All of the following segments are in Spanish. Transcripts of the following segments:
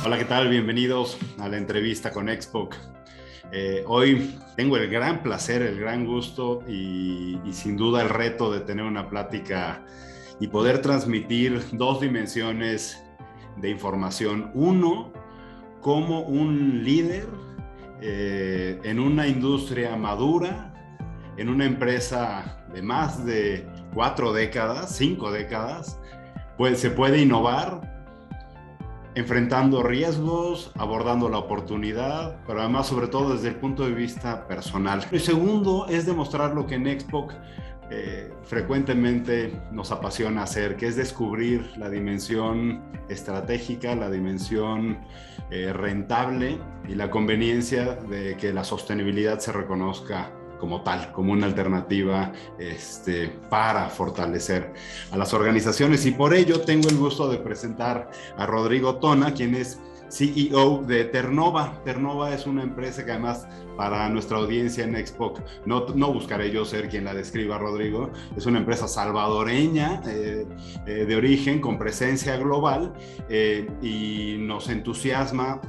Hola, ¿qué tal? Bienvenidos a la entrevista con Expoc. Hoy tengo el gran placer, el gran gusto y sin duda el reto de tener una plática y poder transmitir dos dimensiones de información. Uno, como un líder en una industria madura, en una empresa de más de 4 décadas, 5 décadas, pues se puede innovar enfrentando riesgos, abordando la oportunidad, pero además sobre todo desde el punto de vista personal. El segundo es demostrar lo que en Expoc frecuentemente nos apasiona hacer, que es descubrir la dimensión estratégica, la dimensión rentable y la conveniencia de que la sostenibilidad se reconozca como tal, como una alternativa para fortalecer a las organizaciones. Y por ello tengo el gusto de presentar a Rodrigo Tona, quien es CEO de Ternova. Ternova es una empresa que además para nuestra audiencia en Expoc, no buscaré yo ser quien la describa, Rodrigo, es una empresa salvadoreña de origen con presencia global y nos entusiasma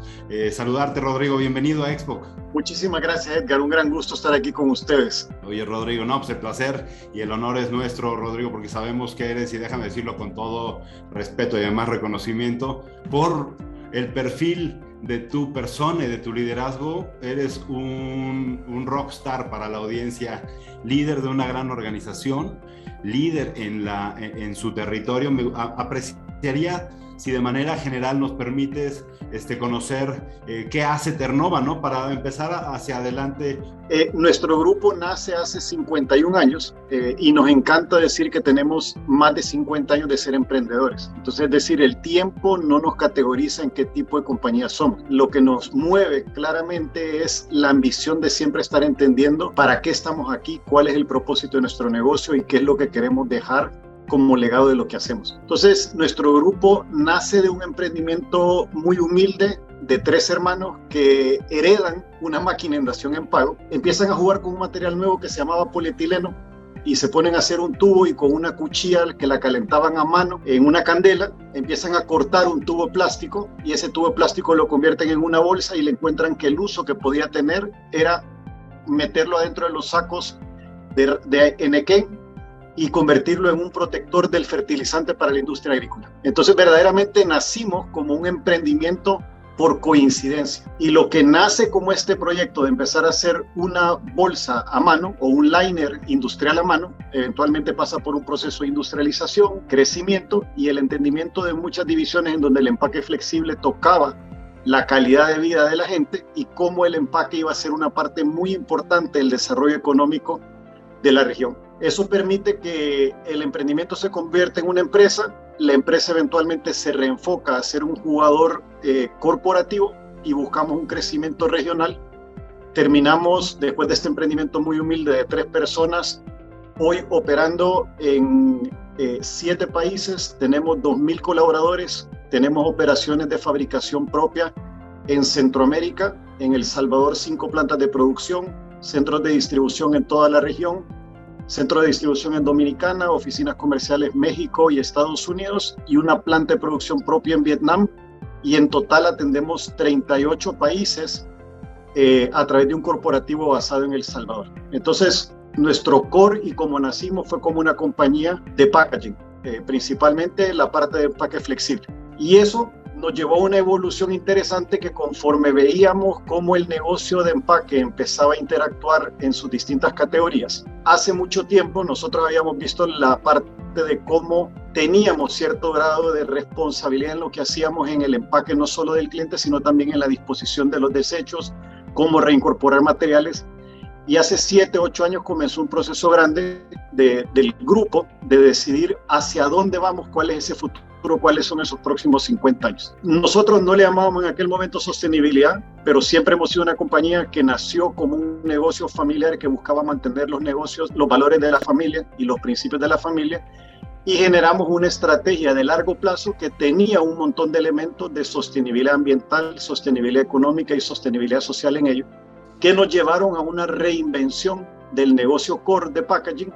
saludarte, Rodrigo. Bienvenido a Expoc. Muchísimas gracias, Edgar. Un gran gusto estar aquí con ustedes. Oye, Rodrigo, no, pues el placer y el honor es nuestro, Rodrigo, porque sabemos que eres, y déjame decirlo con todo respeto y además reconocimiento, por el perfil de tu persona y de tu liderazgo, eres un rockstar para la audiencia, líder de una gran organización, líder en su territorio. Me apreciaría si de manera general nos permites conocer qué hace Ternova, ¿no? Para empezar hacia adelante. Nuestro grupo nace hace 51 años y nos encanta decir que tenemos más de 50 años de ser emprendedores. Entonces, es decir, el tiempo no nos categoriza en qué tipo de compañía somos. Lo que nos mueve claramente es la ambición de siempre estar entendiendo para qué estamos aquí, cuál es el propósito de nuestro negocio y qué es lo que queremos dejar como legado de lo que hacemos. Entonces, nuestro grupo nace de un emprendimiento muy humilde de 3 hermanos que heredan una máquina en dación en pago, empiezan a jugar con un material nuevo que se llamaba polietileno y se ponen a hacer un tubo y con una cuchilla que la calentaban a mano en una candela, empiezan a cortar un tubo plástico y ese tubo plástico lo convierten en una bolsa y le encuentran que el uso que podía tener era meterlo adentro de los sacos de enequén y convertirlo en un protector del fertilizante para la industria agrícola. Entonces, verdaderamente nacimos como un emprendimiento por coincidencia. Y lo que nace como este proyecto de empezar a hacer una bolsa a mano o un liner industrial a mano, eventualmente pasa por un proceso de industrialización, crecimiento y el entendimiento de muchas divisiones en donde el empaque flexible tocaba la calidad de vida de la gente y cómo el empaque iba a ser una parte muy importante del desarrollo económico de la región. Eso permite que el emprendimiento se convierta en una empresa, la empresa eventualmente se reenfoca a ser un jugador corporativo y buscamos un crecimiento regional. Terminamos, después de este emprendimiento muy humilde de 3 personas, hoy operando en 7 países, tenemos 2,000 colaboradores, tenemos operaciones de fabricación propia en Centroamérica, en El Salvador 5 plantas de producción, centros de distribución en toda la región, centro de distribución en Dominicana, oficinas comerciales México y Estados Unidos y una planta de producción propia en Vietnam, y en total atendemos 38 países a través de un corporativo basado en El Salvador. Entonces, nuestro core y como nacimos fue como una compañía de packaging, principalmente la parte de empaque flexible. Y eso nos llevó a una evolución interesante que conforme veíamos cómo el negocio de empaque empezaba a interactuar en sus distintas categorías. Hace mucho tiempo nosotros habíamos visto la parte de cómo teníamos cierto grado de responsabilidad en lo que hacíamos en el empaque no solo del cliente, sino también en la disposición de los desechos, cómo reincorporar materiales. Y hace 7, 8 años comenzó un proceso grande del grupo de decidir hacia dónde vamos, cuál es ese futuro, cuáles son esos próximos 50 años. Nosotros no le llamábamos en aquel momento sostenibilidad, pero siempre hemos sido una compañía que nació como un negocio familiar que buscaba mantener los negocios, los valores de la familia y los principios de la familia, y generamos una estrategia de largo plazo que tenía un montón de elementos de sostenibilidad ambiental, sostenibilidad económica y sostenibilidad social en ello, que nos llevaron a una reinvención del negocio core de packaging,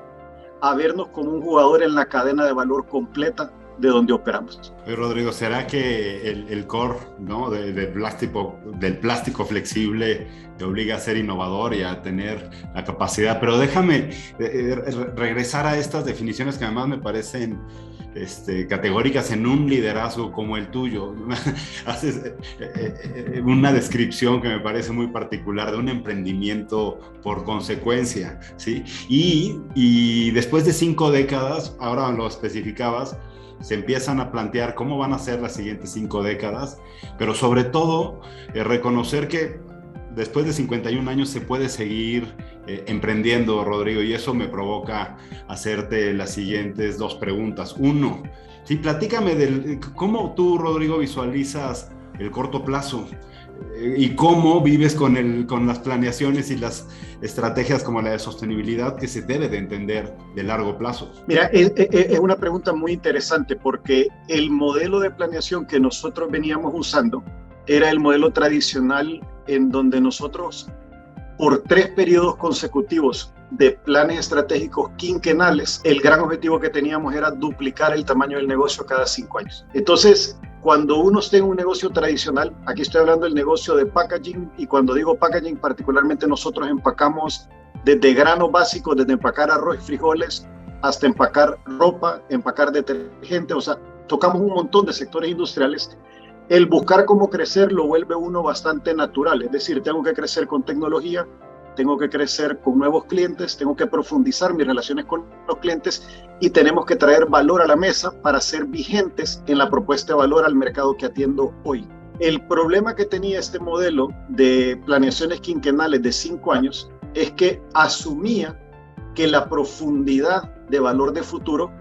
a vernos como un jugador en la cadena de valor completa de donde operamos. Oye, Rodrigo, ¿será que el core, ¿no? del plástico flexible te obliga a ser innovador y a tener la capacidad? Pero déjame regresar a estas definiciones que además me parecen categóricas en un liderazgo como el tuyo. Haces una descripción que me parece muy particular de un emprendimiento por consecuencia, ¿sí? Y después de 5 décadas, ahora lo especificabas, se empiezan a plantear cómo van a ser las siguientes 5 décadas, pero sobre todo reconocer que después de 51 años se puede seguir emprendiendo, Rodrigo, y eso me provoca hacerte las siguientes 2 preguntas. Uno, sí, platícame cómo tú, Rodrigo, visualizas el corto plazo y cómo vives con las planeaciones y las estrategias como la de sostenibilidad que se debe de entender de largo plazo. Mira, es una pregunta muy interesante porque el modelo de planeación que nosotros veníamos usando era el modelo tradicional en donde nosotros por 3 periodos consecutivos de planes estratégicos quinquenales, el gran objetivo que teníamos era duplicar el tamaño del negocio cada 5 años. Entonces, cuando uno esté en un negocio tradicional, aquí estoy hablando del negocio de packaging, y cuando digo packaging, particularmente nosotros empacamos desde granos básicos, desde empacar arroz y frijoles, hasta empacar ropa, empacar detergente, o sea, tocamos un montón de sectores industriales. El buscar cómo crecer lo vuelve uno bastante natural, es decir, tengo que crecer con tecnología, tengo que crecer con nuevos clientes, tengo que profundizar mis relaciones con los clientes y tenemos que traer valor a la mesa para ser vigentes en la propuesta de valor al mercado que atiendo hoy. El problema que tenía este modelo de planeaciones quinquenales de 5 años es que asumía que la profundidad de valor de futuro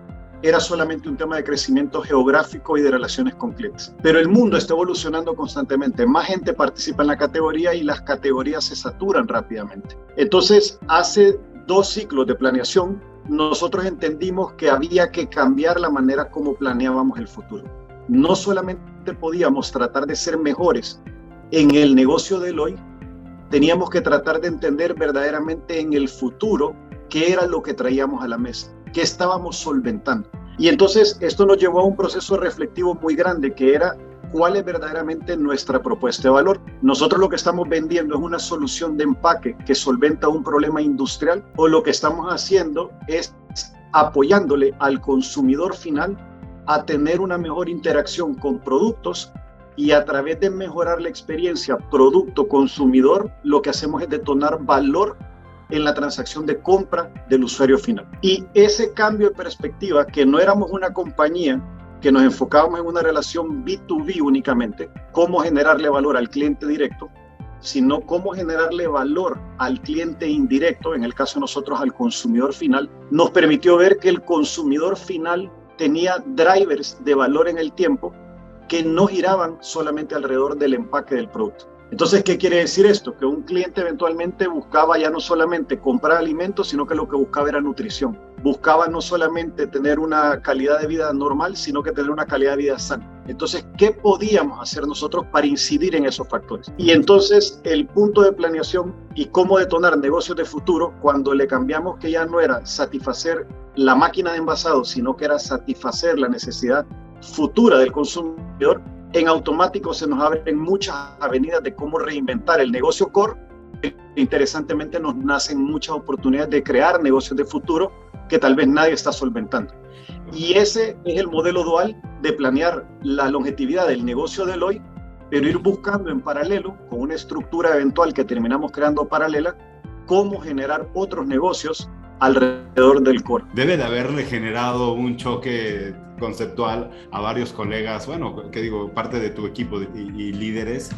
era solamente un tema de crecimiento geográfico y de relaciones con clientes. Pero el mundo está evolucionando constantemente. Más gente participa en la categoría y las categorías se saturan rápidamente. Entonces, hace 2 ciclos de planeación, nosotros entendimos que había que cambiar la manera como planeábamos el futuro. No solamente podíamos tratar de ser mejores en el negocio del hoy, teníamos que tratar de entender verdaderamente en el futuro qué era lo que traíamos a la mesa, qué estábamos solventando. Y entonces esto nos llevó a un proceso reflexivo muy grande, que era cuál es verdaderamente nuestra propuesta de valor. Nosotros lo que estamos vendiendo es una solución de empaque que solventa un problema industrial, o lo que estamos haciendo es apoyándole al consumidor final a tener una mejor interacción con productos, y a través de mejorar la experiencia producto-consumidor, lo que hacemos es detonar valor en la transacción de compra del usuario final. Y ese cambio de perspectiva, que no éramos una compañía que nos enfocábamos en una relación B2B únicamente, cómo generarle valor al cliente directo, sino cómo generarle valor al cliente indirecto, en el caso de nosotros al consumidor final, nos permitió ver que el consumidor final tenía drivers de valor en el tiempo que no giraban solamente alrededor del empaque del producto. Entonces, ¿qué quiere decir esto? Que un cliente eventualmente buscaba ya no solamente comprar alimentos, sino que lo que buscaba era nutrición. Buscaba no solamente tener una calidad de vida normal, sino que tener una calidad de vida sana. Entonces, ¿qué podíamos hacer nosotros para incidir en esos factores? Y entonces, el punto de planeación y cómo detonar negocios de futuro, cuando le cambiamos que ya no era satisfacer la máquina de envasado, sino que era satisfacer la necesidad futura del consumidor, en automático se nos abren muchas avenidas de cómo reinventar el negocio core. Interesantemente, nos nacen muchas oportunidades de crear negocios de futuro que tal vez nadie está solventando. Y ese es el modelo dual de planear la longevidad del negocio del hoy, pero ir buscando en paralelo, con una estructura eventual que terminamos creando paralela, cómo generar otros negocios alrededor del core. Debe de haberle generado un choque conceptual a varios colegas, bueno, que digo, parte de tu equipo y líderes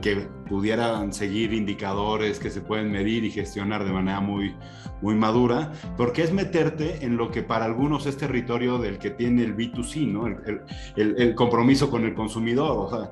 que pudieran seguir indicadores que se pueden medir y gestionar de manera muy madura, porque es meterte en lo que para algunos es territorio del que tiene el B2C, ¿no? El compromiso con el consumidor, o sea,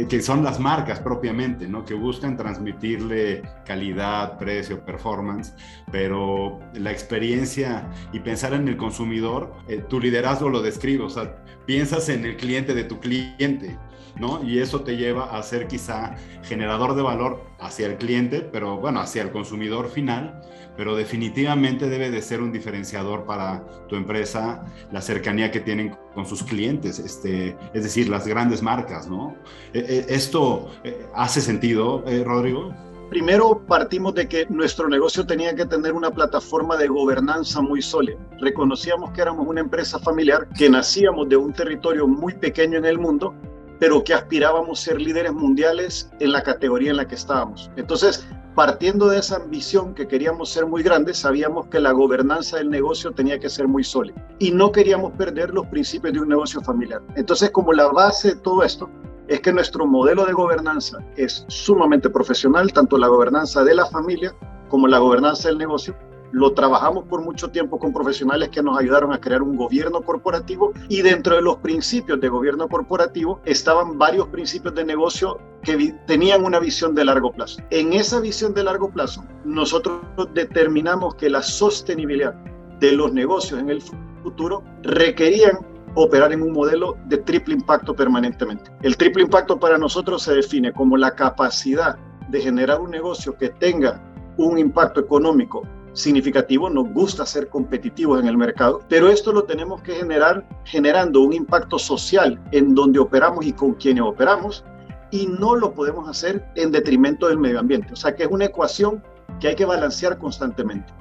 que son las marcas propiamente, ¿no? Que buscan transmitirle calidad, precio, performance, pero la experiencia y pensar en el consumidor, tu liderazgo lo describe describe, o sea, piensas en el cliente de tu cliente, ¿no? Y eso te lleva a ser quizá generador de valor hacia el cliente, pero bueno, hacia el consumidor final, pero definitivamente debe de ser un diferenciador para tu empresa la cercanía que tienen con sus clientes, es decir, las grandes marcas, ¿no? ¿Esto hace sentido, Rodrigo? Primero partimos de que nuestro negocio tenía que tener una plataforma de gobernanza muy sólida. Reconocíamos que éramos una empresa familiar, que nacíamos de un territorio muy pequeño en el mundo, pero que aspirábamos a ser líderes mundiales en la categoría en la que estábamos. Entonces, partiendo de esa ambición que queríamos ser muy grandes, sabíamos que la gobernanza del negocio tenía que ser muy sólida y no queríamos perder los principios de un negocio familiar. Entonces, como la base de todo esto es que nuestro modelo de gobernanza es sumamente profesional, tanto la gobernanza de la familia como la gobernanza del negocio. Lo trabajamos por mucho tiempo con profesionales que nos ayudaron a crear un gobierno corporativo, y dentro de los principios de gobierno corporativo estaban varios principios de negocio que tenían una visión de largo plazo. En esa visión de largo plazo, nosotros determinamos que la sostenibilidad de los negocios en el futuro requerían operar en un modelo de triple impacto permanentemente. El triple impacto para nosotros se define como la capacidad de generar un negocio que tenga un impacto económico significativo. Nos gusta ser competitivos en el mercado, pero esto lo tenemos que generar generando un impacto social en donde operamos y con quienes operamos, y no lo podemos hacer en detrimento del medio ambiente. O sea que es una ecuación que hay que balancear constantemente.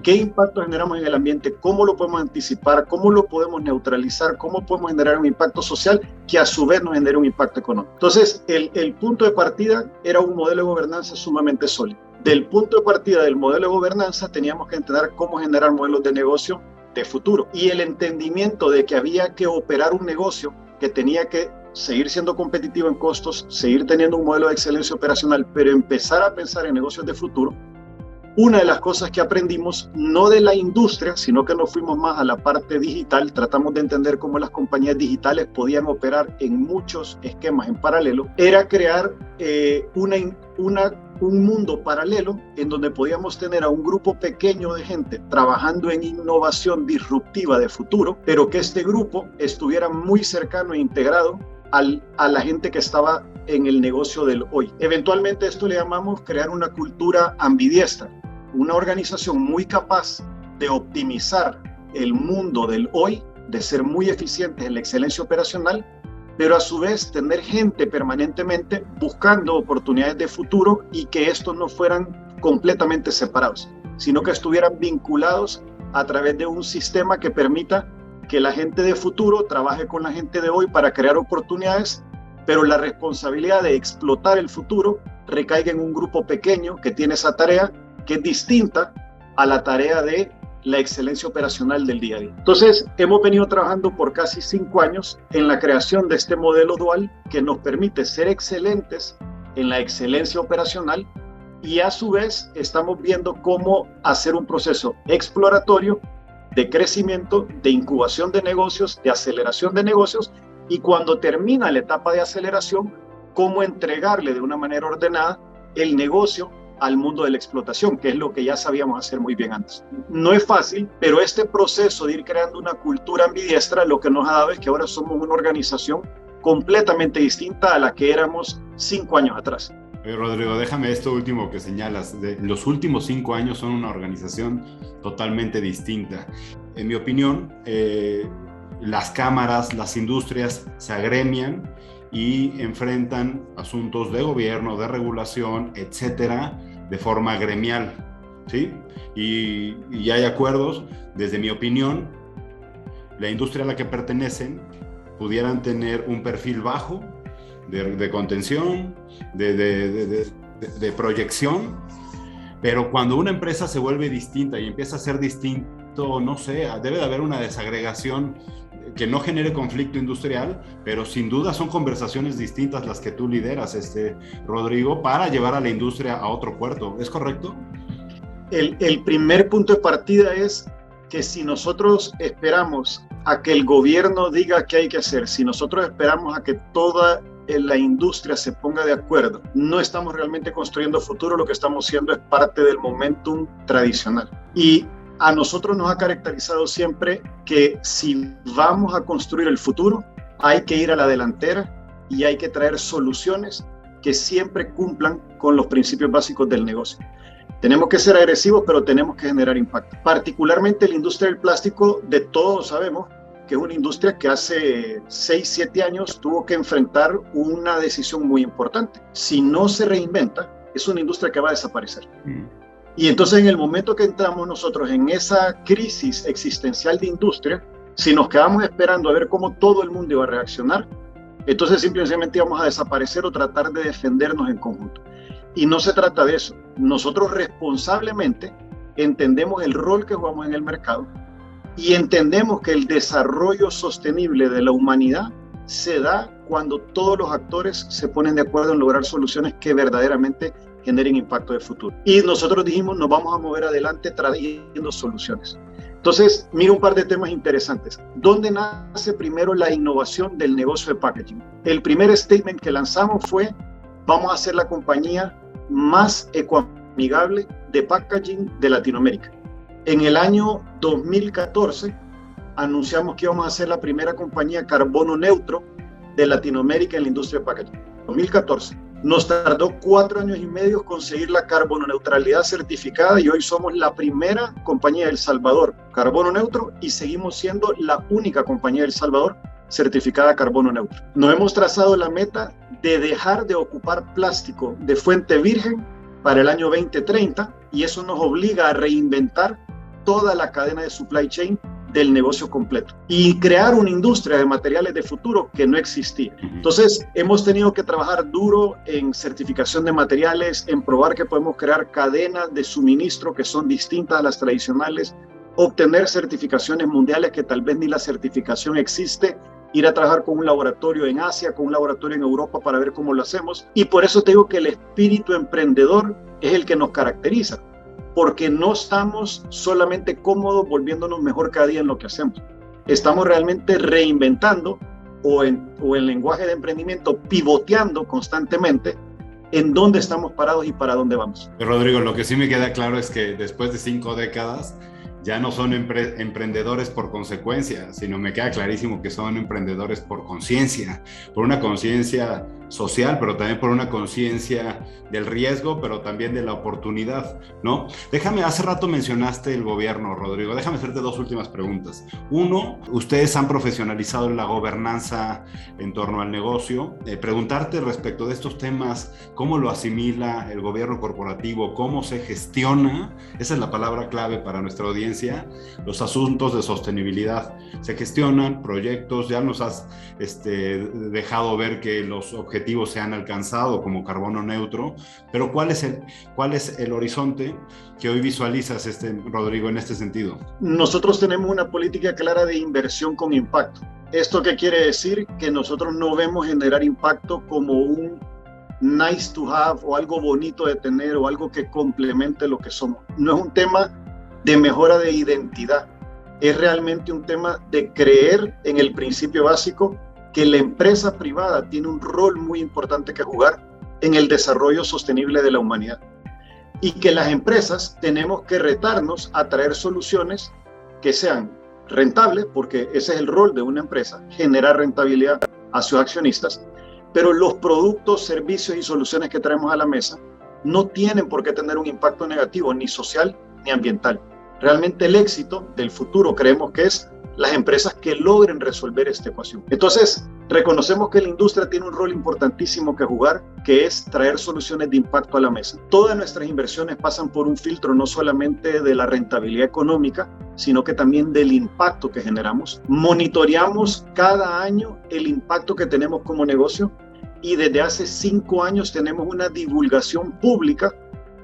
¿Qué impacto generamos en el ambiente? ¿Cómo lo podemos anticipar? ¿Cómo lo podemos neutralizar? ¿Cómo podemos generar un impacto social que a su vez nos genere un impacto económico? Entonces, el punto de partida era un modelo de gobernanza sumamente sólido. Del punto de partida del modelo de gobernanza teníamos que entender cómo generar modelos de negocio de futuro, y el entendimiento de que había que operar un negocio que tenía que seguir siendo competitivo en costos, seguir teniendo un modelo de excelencia operacional, pero empezar a pensar en negocios de futuro. Una de las cosas que aprendimos, no de la industria, sino que nos fuimos más a la parte digital, tratamos de entender cómo las compañías digitales podían operar en muchos esquemas en paralelo, era crear un mundo paralelo en donde podíamos tener a un grupo pequeño de gente trabajando en innovación disruptiva de futuro, pero que este grupo estuviera muy cercano e integrado a la gente que estaba en el negocio del hoy. Eventualmente esto le llamamos crear una cultura ambidiestra, una organización muy capaz de optimizar el mundo del hoy, de ser muy eficientes en la excelencia operacional, pero a su vez tener gente permanentemente buscando oportunidades de futuro, y que estos no fueran completamente separados, sino que estuvieran vinculados a través de un sistema que permita que la gente de futuro trabaje con la gente de hoy para crear oportunidades, pero la responsabilidad de explotar el futuro recaiga en un grupo pequeño que tiene esa tarea, que es distinta a la tarea de la excelencia operacional del día a día. Entonces, hemos venido trabajando por casi 5 años en la creación de este modelo dual que nos permite ser excelentes en la excelencia operacional, y a su vez estamos viendo cómo hacer un proceso exploratorio de crecimiento, de incubación de negocios, de aceleración de negocios, y cuando termina la etapa de aceleración, cómo entregarle de una manera ordenada el negocio al mundo de la explotación, que es lo que ya sabíamos hacer muy bien antes. No es fácil, pero este proceso de ir creando una cultura ambidiestra lo que nos ha dado es que ahora somos una organización completamente distinta a la que éramos 5 años atrás. Rodrigo, déjame esto último que señalas. Los últimos 5 años son una organización totalmente distinta. En mi opinión, las cámaras, las industrias se agremian y enfrentan asuntos de gobierno, de regulación, etcétera, de forma gremial, ¿sí? Y hay acuerdos. Desde mi opinión, la industria a la que pertenecen pudieran tener un perfil bajo de contención, de proyección, pero cuando una empresa se vuelve distinta y empieza a ser distinto, no sé, debe de haber una desagregación que no genere conflicto industrial, pero sin duda son conversaciones distintas las que tú lideras, Rodrigo, para llevar a la industria a otro puerto. ¿Es correcto? El primer punto de partida es que si nosotros esperamos a que el gobierno diga qué hay que hacer, si nosotros esperamos a que toda la industria se ponga de acuerdo, no estamos realmente construyendo futuro, lo que estamos haciendo es parte del momentum tradicional. Y a nosotros nos ha caracterizado siempre que si vamos a construir el futuro, hay que ir a la delantera y hay que traer soluciones que siempre cumplan con los principios básicos del negocio. Tenemos que ser agresivos, pero tenemos que generar impacto. Particularmente la industria del plástico, de todos sabemos que es una industria que hace 6, 7 años tuvo que enfrentar una decisión muy importante. Si no se reinventa, es una industria que va a desaparecer. Y entonces en el momento que entramos nosotros en esa crisis existencial de industria, si nos quedamos esperando a ver cómo todo el mundo iba a reaccionar, entonces simplemente íbamos a desaparecer o tratar de defendernos en conjunto. Y no se trata de eso. Nosotros responsablemente entendemos el rol que jugamos en el mercado y entendemos que el desarrollo sostenible de la humanidad se da cuando todos los actores se ponen de acuerdo en lograr soluciones que verdaderamente generen impacto de futuro. Y nosotros dijimos, nos vamos a mover adelante trayendo soluciones. Entonces, mira un par de temas interesantes. ¿Dónde nace primero la innovación del negocio de packaging? El primer statement que lanzamos fue, vamos a ser la compañía más ecoamigable de packaging de Latinoamérica. En el año 2014 anunciamos que íbamos a ser la primera compañía carbono neutro de Latinoamérica en la industria de packaging. 2014. Nos tardó 4 años y medio conseguir la carbono neutralidad certificada y hoy somos la primera compañía de El Salvador carbono neutro y seguimos siendo la única compañía de El Salvador certificada carbono neutro. Nos hemos trazado la meta de dejar de ocupar plástico de fuente virgen para el año 2030 y eso nos obliga a reinventar toda la cadena de supply chain del negocio completo y crear una industria de materiales de futuro que no existía. Entonces, hemos tenido que trabajar duro en certificación de materiales, en probar que podemos crear cadenas de suministro que son distintas a las tradicionales, obtener certificaciones mundiales que tal vez ni la certificación existe, ir a trabajar con un laboratorio en Asia, con un laboratorio en Europa para ver cómo lo hacemos. Y por eso te digo que el espíritu emprendedor es el que nos caracteriza, porque no estamos solamente cómodos volviéndonos mejor cada día en lo que hacemos. Estamos realmente reinventando o en lenguaje de emprendimiento, pivoteando constantemente en dónde estamos parados y para dónde vamos. Rodrigo, lo que sí me queda claro es que después de 5 décadas ya no son emprendedores por consecuencia, sino me queda clarísimo que son emprendedores por conciencia, por una conciencia social, pero también por una conciencia del riesgo, pero también de la oportunidad, ¿no? Hace rato mencionaste el gobierno, Rodrigo, déjame hacerte 2 últimas preguntas. Uno, ustedes han profesionalizado la gobernanza en torno al negocio. Preguntarte respecto de estos temas, ¿cómo lo asimila el gobierno corporativo? ¿Cómo se gestiona? Esa es la palabra clave para nuestra audiencia, los asuntos de sostenibilidad. Se gestionan proyectos, ya nos has dejado ver que los objetivos se han alcanzado como carbono neutro, pero ¿cuál es el horizonte que hoy visualizas, Rodrigo, en este sentido? Nosotros tenemos una política clara de inversión con impacto. ¿Esto qué quiere decir? Que nosotros no vemos generar impacto como un nice to have o algo bonito de tener o algo que complemente lo que somos. No es un tema de mejora de identidad, es realmente un tema de creer en el principio básico que la empresa privada tiene un rol muy importante que jugar en el desarrollo sostenible de la humanidad y que las empresas tenemos que retarnos a traer soluciones que sean rentables, porque ese es el rol de una empresa, generar rentabilidad a sus accionistas, pero los productos, servicios y soluciones que traemos a la mesa no tienen por qué tener un impacto negativo ni social ni ambiental. Realmente el éxito del futuro creemos que es las empresas que logren resolver esta ecuación. Entonces, reconocemos que la industria tiene un rol importantísimo que jugar, que es traer soluciones de impacto a la mesa. Todas nuestras inversiones pasan por un filtro no solamente de la rentabilidad económica, sino que también del impacto que generamos. Monitoreamos cada año el impacto que tenemos como negocio y desde hace 5 años tenemos una divulgación pública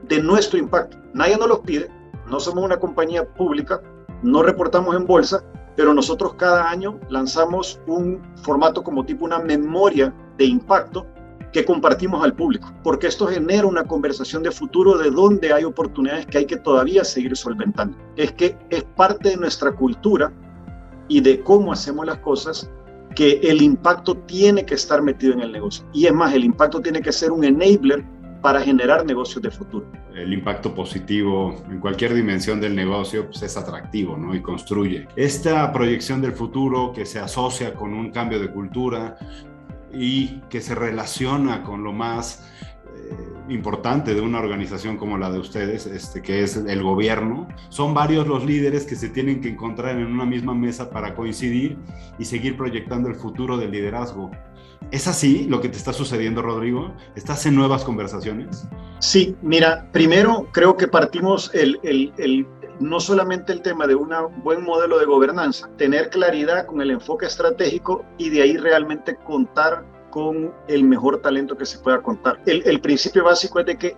de nuestro impacto. Nadie nos los pide, no somos una compañía pública, no reportamos en bolsa, pero nosotros cada año lanzamos un formato como tipo una memoria de impacto que compartimos al público, porque esto genera una conversación de futuro de dónde hay oportunidades que hay que todavía seguir solventando. Es que es parte de nuestra cultura y de cómo hacemos las cosas que el impacto tiene que estar metido en el negocio. Y es más, el impacto tiene que ser un enabler para generar negocios de futuro. El impacto positivo en cualquier dimensión del negocio pues es atractivo, ¿no? Y construye. Esta proyección del futuro que se asocia con un cambio de cultura y que se relaciona con lo más importante de una organización como la de ustedes, que es el gobierno. Son varios los líderes que se tienen que encontrar en una misma mesa para coincidir y seguir proyectando el futuro del liderazgo. ¿Es así lo que te está sucediendo, Rodrigo? ¿Estás en nuevas conversaciones? Sí, mira, primero creo que partimos no solamente el tema de un buen modelo de gobernanza, tener claridad con el enfoque estratégico y de ahí realmente contar con el mejor talento que se pueda contar. El principio básico es de que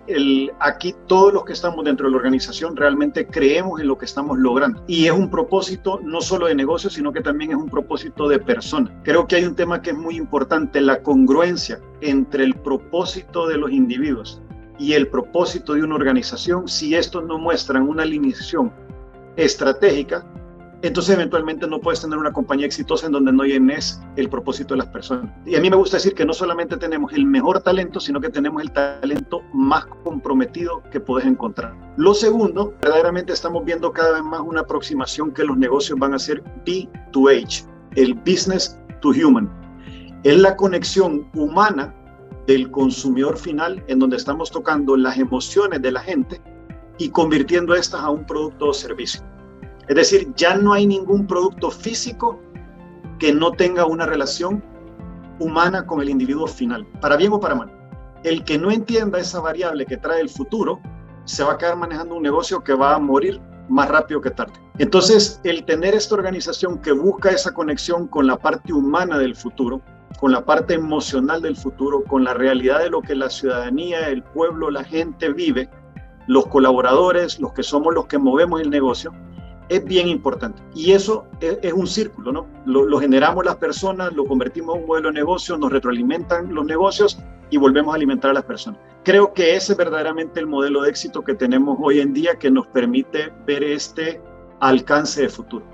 aquí todos los que estamos dentro de la organización realmente creemos en lo que estamos logrando. Y es un propósito no solo de negocio, sino que también es un propósito de persona. Creo que hay un tema que es muy importante, la congruencia entre el propósito de los individuos y el propósito de una organización. Si estos no muestran una alineación estratégica, entonces eventualmente no puedes tener una compañía exitosa en donde no llenes el propósito de las personas. Y a mí me gusta decir que no solamente tenemos el mejor talento, sino que tenemos el talento más comprometido que puedes encontrar. Lo segundo, verdaderamente estamos viendo cada vez más una aproximación que los negocios van a ser B2H, el Business to Human. Es la conexión humana del consumidor final en donde estamos tocando las emociones de la gente y convirtiendo estas a un producto o servicio. Es decir, ya no hay ningún producto físico que no tenga una relación humana con el individuo final, para bien o para mal. El que no entienda esa variable que trae el futuro, se va a quedar manejando un negocio que va a morir más rápido que tarde. Entonces, el tener esta organización que busca esa conexión con la parte humana del futuro, con la parte emocional del futuro, con la realidad de lo que la ciudadanía, el pueblo, la gente vive, los colaboradores, los que somos los que movemos el negocio, es bien importante. Y eso es un círculo, ¿no? Lo generamos las personas, lo convertimos en un modelo de negocio, nos retroalimentan los negocios y volvemos a alimentar a las personas. Creo que ese es verdaderamente el modelo de éxito que tenemos hoy en día que nos permite ver este alcance de futuro.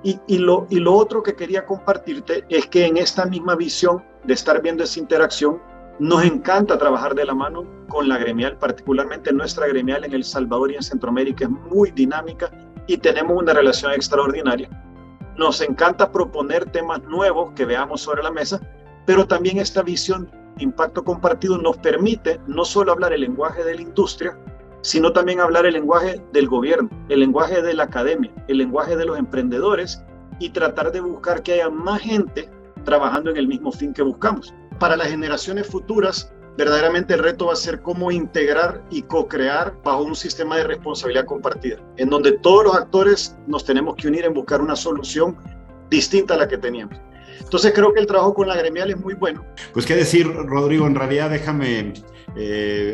Y lo otro que quería compartirte es que en esta misma visión de estar viendo esa interacción, nos encanta trabajar de la mano con la gremial, particularmente nuestra gremial en El Salvador y en Centroamérica es muy dinámica y tenemos una relación extraordinaria. Nos encanta proponer temas nuevos que veamos sobre la mesa, pero también esta visión de impacto compartido nos permite no solo hablar el lenguaje de la industria, sino también hablar el lenguaje del gobierno, el lenguaje de la academia, el lenguaje de los emprendedores y tratar de buscar que haya más gente trabajando en el mismo fin que buscamos. Para las generaciones futuras, verdaderamente el reto va a ser cómo integrar y co-crear bajo un sistema de responsabilidad compartida, en donde todos los actores nos tenemos que unir en buscar una solución distinta a la que teníamos. Entonces creo que el trabajo con la gremial es muy bueno. Pues qué decir, Rodrigo, en realidad déjame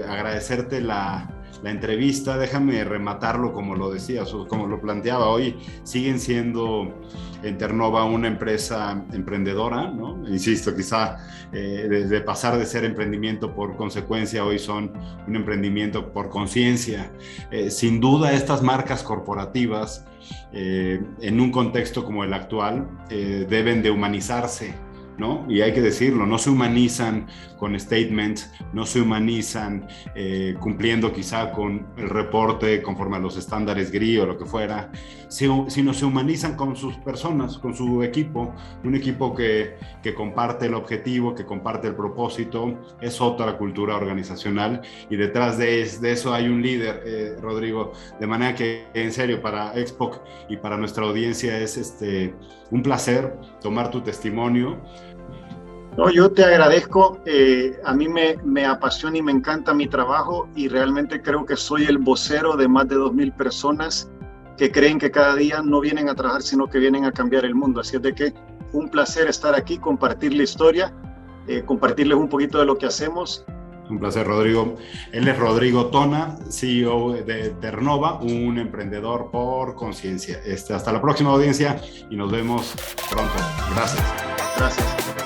agradecerte la entrevista, déjame rematarlo como lo decías, como lo planteaba hoy. Siguen siendo Internova una empresa emprendedora, ¿no? Insisto, quizá de pasar de ser emprendimiento por consecuencia, hoy son un emprendimiento por conciencia. Sin duda, estas marcas corporativas, en un contexto como el actual, deben de humanizarse, ¿no? Y hay que decirlo, no se humanizan con statements, no se humanizan cumpliendo quizá con el reporte conforme a los estándares GRI o lo que fuera, sino se humanizan con sus personas, con su equipo, un equipo que comparte el objetivo, que comparte el propósito, es otra cultura organizacional y detrás de eso hay un líder, Rodrigo, de manera que en serio para Expo y para nuestra audiencia es un placer tomar tu testimonio. No, yo te agradezco, a mí me apasiona y me encanta mi trabajo y realmente creo que soy el vocero de más de 2,000 personas que creen que cada día no vienen a trabajar, sino que vienen a cambiar el mundo. Así es de que un placer estar aquí, compartir la historia, compartirles un poquito de lo que hacemos. Un placer, Rodrigo. Él es Rodrigo Tona, CEO de Internova, un emprendedor por conciencia. Hasta la próxima, audiencia, y nos vemos pronto. Gracias. Gracias.